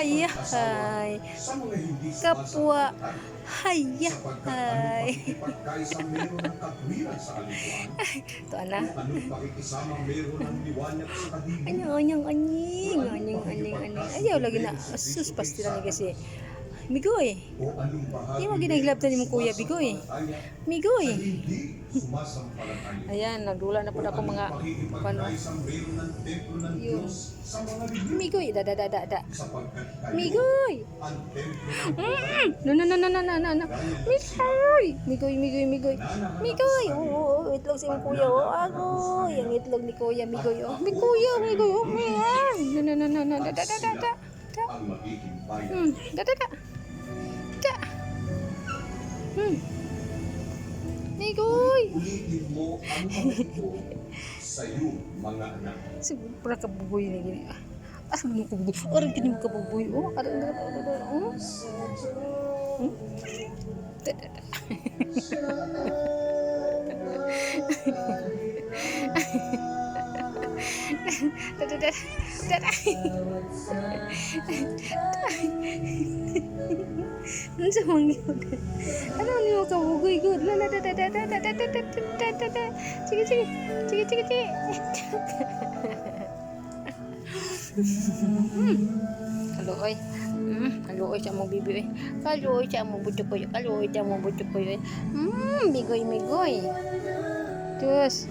Hayahay. Kapwa. Hayahay. Ito na. Anyang. Ayaw lagi na. Sus, pastila ni kasi. Migoy. Hindi mo ginaglabtan ni mong kuya, Bigoy. Migoy. Ayan, nagdula na po ako mga ano. Yun. Migoy. Da. Migoy. No. Migoy. Oo, itlog si mong kuya. Oh, agoy. Ang itlog ni kuya, Migoy. Oh, Migoy. Oh, no. Da. Migoy. Ulitin mo ang mga sa iyo, mga anak. Siguro kabuboy na gini. Ano mo kabuboy? Orang kini mo kabuboy. Oh, ada. Ano mangyod? Ano ni mo kabugoy good? Lala. Sige. Kaluoy siya mong bibi. Kaluoy siya mong buto ko. Bigoy. Terus.